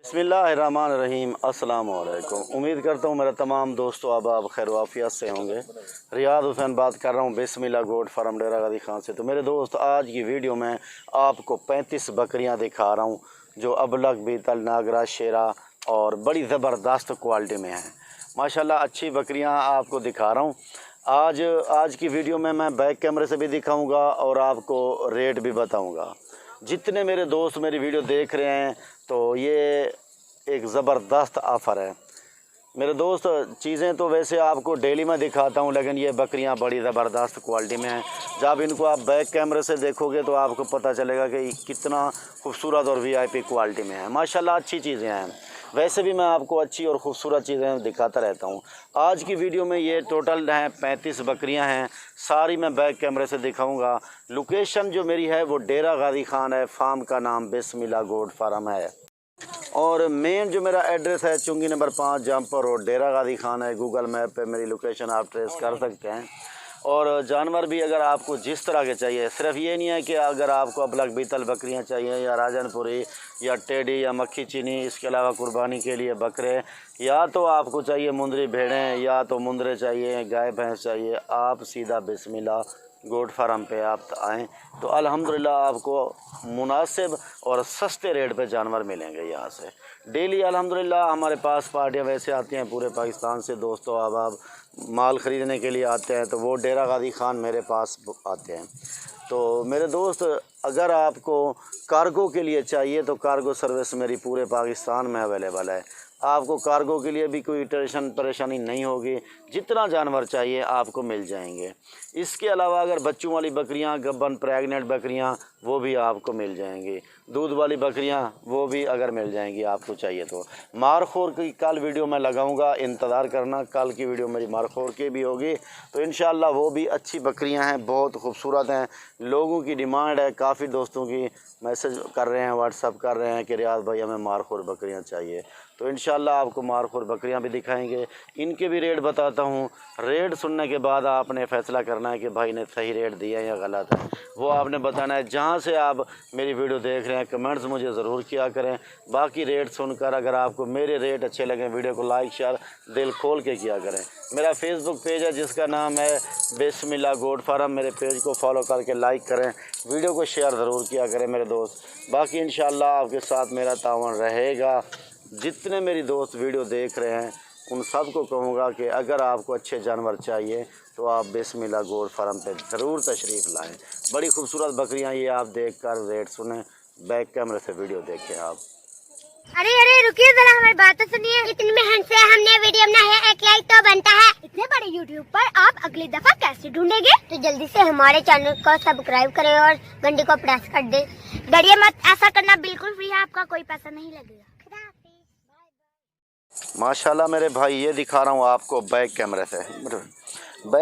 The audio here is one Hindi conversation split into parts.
बिस्मिल्लाहिर्रहमानिर्रहीम। अस्सलाम वालेकुम। उम्मीद करता हूँ मेरे तमाम दोस्तों आप खैर वाफियत से होंगे। रियाद हुसैन बात कर रहा हूँ बिस्मिल्लाह गोट फार्म डेरा गाजी खान से। तो मेरे दोस्त आज की वीडियो में आपको 35 बकरियाँ दिखा रहा हूँ जो अबलग बीतल नागरा शेरा और बड़ी ज़बरदस्त क्वालिटी में हैं। माशाल्लाह अच्छी बकरियाँ आपको दिखा रहा हूँ। आज की वीडियो में मैं बैक कैमरे से भी दिखाऊँगा और आपको रेट भी बताऊँगा। जितने मेरे दोस्त मेरी वीडियो देख रहे हैं तो ये एक ज़बरदस्त ऑफ़र है मेरे दोस्त। चीज़ें तो वैसे आपको डेली में दिखाता हूँ, लेकिन ये बकरियाँ बड़ी ज़बरदस्त क्वालिटी में हैं। जब इनको आप बैक कैमरे से देखोगे तो आपको पता चलेगा कि कितना खूबसूरत और वीआईपी क्वालिटी में है। माशाल्लाह अच्छी चीज़ें हैं। वैसे भी मैं आपको अच्छी और ख़ूबसूरत चीज़ें दिखाता रहता हूँ। आज की वीडियो में ये टोटल हैं 35 बकरियाँ हैं, सारी मैं बैक कैमरे से दिखाऊँगा। लोकेशन जो मेरी है वो डेरा गाजी खान है, फार्म का नाम बिस्मिल्लाह गोट फार्म है और मेन जो मेरा एड्रेस है चुंगी नंबर 5 जमपुर रोड डेरा गाजी खान है। गूगल मैप पे मेरी लोकेशन आप ट्रेस कर सकते हैं। और जानवर भी अगर आपको जिस तरह के चाहिए, सिर्फ ये नहीं है कि अगर आपको अबलग बीतल बकरियां चाहिए या राजनपुरी या टेडी या मक्खी चीनी, इसके अलावा कुर्बानी के लिए बकरे, या तो आपको चाहिए मुंदरी भेड़ें या तो मुंदरे चाहिए, गाय भैंस चाहिए, आप सीधा बिस्मिल्लाह गोट फार्म पे आप आएँ तो अल्हम्दुलिल्लाह आपको मुनासिब और सस्ते रेट पे जानवर मिलेंगे यहाँ से। डेली अल्हम्दुलिल्लाह हमारे पास पार्टियाँ वैसे आती हैं पूरे पाकिस्तान से। दोस्तों अब माल ख़रीदने के लिए आते हैं तो वो डेरा गाजी खान मेरे पास आते हैं। तो मेरे दोस्त अगर आपको कार्गो के लिए चाहिए तो कार्गो सर्विस मेरी पूरे पाकिस्तान में अवेलेबल है। आपको कार्गो के लिए भी कोई टेंशन परेशानी नहीं होगी, जितना जानवर चाहिए आपको मिल जाएंगे। इसके अलावा अगर बच्चों वाली बकरियां, गब्बन प्रेग्नेंट बकरियां, वो भी आपको मिल जाएंगी। दूध वाली बकरियां वो भी अगर मिल जाएंगी आपको चाहिए तो। मारखोर की कल वीडियो मैं लगाऊंगा, इंतज़ार करना, कल की वीडियो मेरी मारखोर की भी होगी। तो इंशाल्लाह वो भी अच्छी बकरियां हैं, बहुत खूबसूरत हैं। लोगों की डिमांड है, काफ़ी दोस्तों की मैसेज कर रहे हैं, व्हाट्सअप कर रहे हैं कि रियाज भाई हमें मारखोर बकरियां चाहिए। तो इंशाल्लाह आपको मारखोर बकरियां भी दिखाएंगे। इनके भी रेट बताता हूँ। रेट सुनने के बाद आपने फ़ैसला करना है कि भाई ने सही रेट दिया है या गलत है, वो आपने बताना है। जहाँ से आप मेरी वीडियो देख रहे हैं कमेंट्स मुझे ज़रूर किया करें। बाकी रेट सुनकर अगर आपको मेरे रेट अच्छे लगें, वीडियो को लाइक शेयर दिल खोल के किया करें। मेरा फेसबुक पेज है जिसका नाम है बिस्मिल्लाह गोट फार्म। मेरे पेज को फॉलो करके लाइक करें, वीडियो को शेयर ज़रूर किया करें मेरे दोस्त। बाकी इंशाल्लाह आपके साथ मेरा तावन रहेगा। जितने मेरी दोस्त वीडियो देख रहे हैं उन सब को कहूँगा कि अगर आपको अच्छे जानवर चाहिए तो आप बिस्मिल्लाह गोट फार्म पे ज़रूर तशरीफ़ लाएं। बड़ी खूबसूरत बकरियां ये आप देखकर रेट सुने, बैक कैमरे से वीडियो देखें आप। अरे अरे रुकिए जरा, हमारी बात तो सुनिए। इतनी मेहनत से हमने वीडियो बनाई है, एक लाइक तो बनता है। इतने बड़े यूट्यूब पर आप अगली दफा कैसे ढूंढेंगे? तो जल्दी से हमारे चैनल को सब्सक्राइब करें और घंटी को प्रेस कर दे। डरिए मत, ऐसा करना बिल्कुल फ्री है, आपका कोई पैसा नहीं लगेगा। माशाल्लाह मेरे भाई ये दिखा रहा हूँ आपको बैक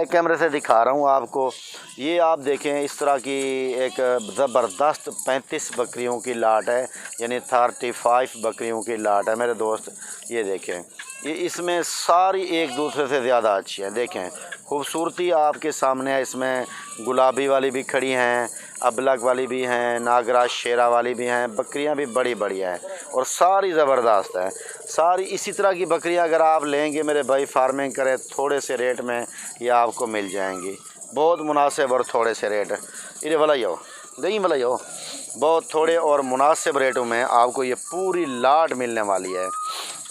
कैमरे से दिखा रहा हूँ आपको। ये आप देखें इस तरह की एक ज़बरदस्त 35 बकरियों की लाट है, यानी 35 बकरियों की लाट है मेरे दोस्त। ये देखें, ये इसमें सारी एक दूसरे से ज़्यादा अच्छी हैं। देखें खूबसूरती आपके सामने है। इसमें गुलाबी वाली भी खड़ी हैं, अबलग वाली भी हैं, नागरा शेरा वाली भी हैं। बकरियां भी बड़ी बढ़िया हैं और सारी ज़बरदस्त हैं। सारी इसी तरह की बकरियां अगर आप लेंगे मेरे भाई, फार्मिंग करें, थोड़े से रेट में ये आपको मिल जाएंगी, बहुत मुनासिब और थोड़े से रेट। इधर भला यो दही भला यो, बहुत थोड़े और मुनासिब रेटों में आपको ये पूरी लाट मिलने वाली है।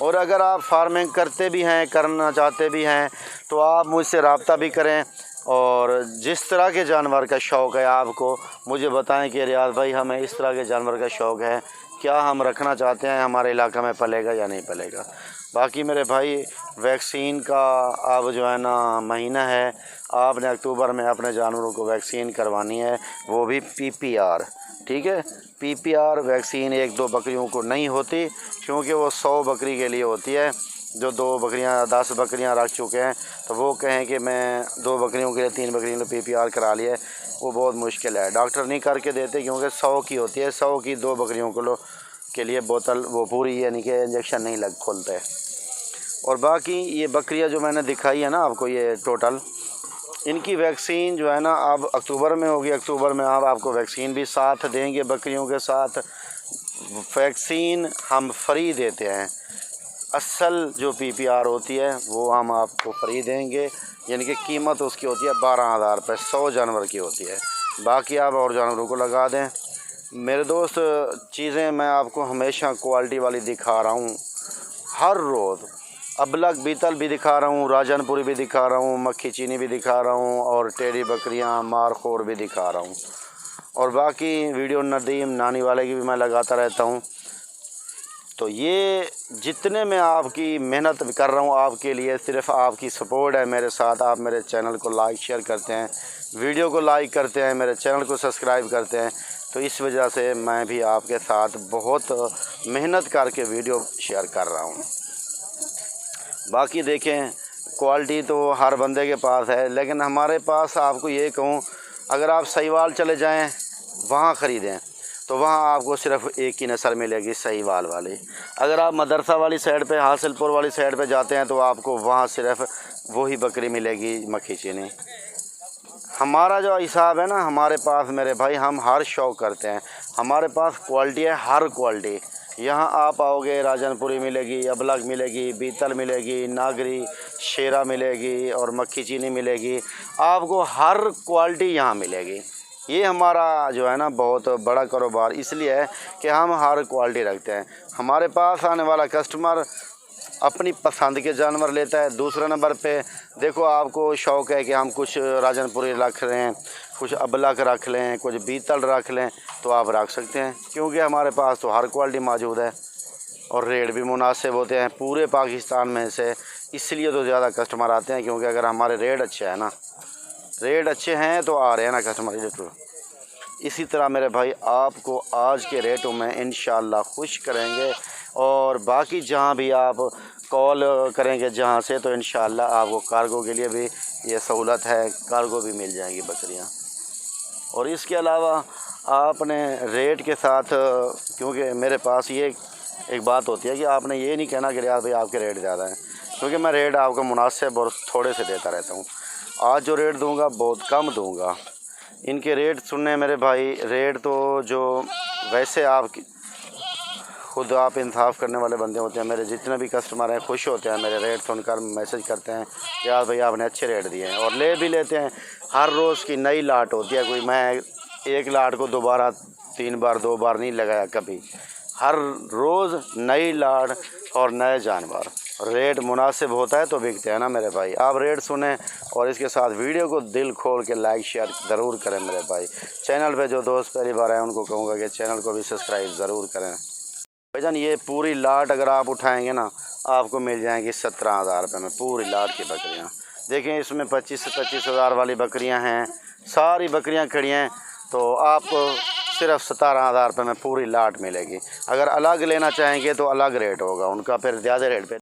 और अगर आप फार्मिंग करते भी हैं, करना चाहते भी हैं, तो आप मुझसे रब्ता भी करें। और जिस तरह के जानवर का शौक़ है आपको मुझे बताएं कि रियाज भाई हमें इस तरह के जानवर का शौक़ है, क्या हम रखना चाहते हैं, हमारे इलाका में पलेगा या नहीं पलेगा। बाकी मेरे भाई वैक्सीन का अब जो है ना महीना है, आपने अक्टूबर में अपने जानवरों को वैक्सीन करवानी है, वो भी PPR। ठीक है, PPR वैक्सीन 1-2 बकरियों को नहीं होती, क्योंकि वो 100 बकरी के लिए होती है। जो 2 बकरियां 10 बकरियां रख चुके हैं तो वो कहें कि मैं 2 बकरियों के लिए 3 बकरियों के लिए PPR करा लिया, वो बहुत मुश्किल है। डॉक्टर नहीं करके देते क्योंकि 100 की होती है, 100 की 2 बकरियों के लिए बोतल वो पूरी, यानी कि इंजेक्शन नहीं लग खोलते। और बाकी ये बकरियां जो मैंने दिखाई है ना आपको, ये टोटल इनकी वैक्सीन जो है ना अब अक्टूबर में होगी। अक्टूबर में आप आपको वैक्सीन भी साथ देंगे बकरियों के साथ। वैक्सीन हम फ्री देते हैं। असल जो PPR होती है वो हम आपको फ्री देंगे, यानी कि कीमत उसकी होती है 12,000 रुपये 100 जानवर की होती है। बाकी आप और जानवरों को लगा दें। मेरे दोस्त, चीज़ें मैं आपको हमेशा क्वालिटी वाली दिखा रहा हूँ हर रोज़। अबलग बीतल भी दिखा रहा हूँ, राजनपुरी भी दिखा रहा हूँ, मक्खी चीनी भी दिखा रहा हूँ, और टेढ़ी बकरियाँ मारखोर भी दिखा रहा हूँ। और बाकी वीडियो नदीम नानी वाले की भी मैं लगाता रहता हूँ। तो ये जितने मैं आपकी मेहनत कर रहा हूँ आपके लिए, सिर्फ आपकी सपोर्ट है मेरे साथ। आप मेरे चैनल को लाइक शेयर करते हैं, वीडियो को लाइक करते हैं, मेरे चैनल को सब्सक्राइब करते हैं, तो इस वजह से मैं भी आपके साथ बहुत मेहनत करके वीडियो शेयर कर रहा हूँ। बाकी देखें, क्वालिटी तो हर बंदे के पास है, लेकिन हमारे पास आपको ये कहूँ, अगर आप सहीवाल चले जाएं वहाँ ख़रीदें तो वहाँ आपको सिर्फ एक ही नस्ल मिलेगी, सहीवाल वाली। अगर आप मदरसा वाली साइड पे, हासिलपुर वाली साइड पे जाते हैं तो आपको वहाँ सिर्फ वही बकरी मिलेगी, मक्खी चीनी। हमारा जो हिसाब है ना, हमारे पास मेरे भाई, हम हर शौक़ करते हैं। हमारे पास क्वालिटी है, हर क्वालिटी। यहाँ आप आओगे, राजनपुरी मिलेगी, अबलग मिलेगी, बीतल मिलेगी, नागरी, शेरा मिलेगी और मक्खी चीनी मिलेगी। आपको हर क्वालिटी यहाँ मिलेगी। ये हमारा जो है ना बहुत बड़ा कारोबार इसलिए है कि हम हर क्वालिटी रखते हैं। हमारे पास आने वाला कस्टमर अपनी पसंद के जानवर लेता है। दूसरे नंबर पे देखो, आपको शौक़ है कि हम कुछ राजनपुरी रख रहे हैं, कुछ अबलग रख लें, कुछ बीतल रख लें, तो आप रख सकते हैं, क्योंकि हमारे पास तो हर क्वालिटी मौजूद है और रेट भी मुनासिब होते हैं पूरे पाकिस्तान में से। इसलिए तो ज़्यादा कस्टमर आते हैं, क्योंकि अगर हमारे रेट अच्छे हैं ना, रेट अच्छे हैं तो आ रहे हैं ना कस्टमर। इसी तरह मेरे भाई, आपको आज के रेटों में इंशाअल्लाह खुश करेंगे। और बाकी जहाँ भी आप कॉल करेंगे जहाँ से, तो इंशाअल्लाह आपको कार्गो के लिए भी ये सहूलत है, कार्गो भी मिल जाएंगी बकरियाँ। और इसके अलावा आपने रेट के साथ, क्योंकि मेरे पास ये एक बात होती है कि आपने ये नहीं कहना कि रियाज भाई आपके रेट ज़्यादा हैं, क्योंकि मैं रेट आपका मुनासिब और थोड़े से देता रहता हूँ। आज जो रेट दूँगा बहुत कम दूँगा। इनके रेट सुनने मेरे भाई, रेट तो जो वैसे आप खुद आप इंसाफ करने वाले बंदे होते हैं। मेरे जितने भी कस्टमर हैं खुश होते हैं, मेरे रेट सुनकर मैसेज करते हैं यार भाई आपने अच्छे रेट दिए हैं, और ले भी लेते हैं। हर रोज़ की नई लाट होती है, कोई मैं एक लाट को दोबारा 3 बार 2 बार नहीं लगाया कभी। हर रोज़ नई लाट और नए जानवर। रेट मुनासिब होता है तो बिकते हैं ना मेरे भाई। आप रेट सुने और इसके साथ वीडियो को दिल खोल के लाइक शेयर ज़रूर करें मेरे भाई। चैनल पे जो दोस्त पहली बार आए उनको कहूँगा कि चैनल को भी सब्सक्राइब ज़रूर करें भाईजान। ये पूरी लाट अगर आप उठाएंगे ना, आपको मिल जाएंगी 17,000 रुपये में पूरी लाट की बकरियाँ। देखें, इसमें 25 से 25,000 वाली बकरियाँ हैं, सारी बकरियाँ खड़ी हैं, तो आपको सिर्फ 17,000 रुपये में पूरी लाट मिलेगी। अगर अलग लेना चाहेंगे तो अलग रेट होगा उनका, फिर ज़्यादा रेट पे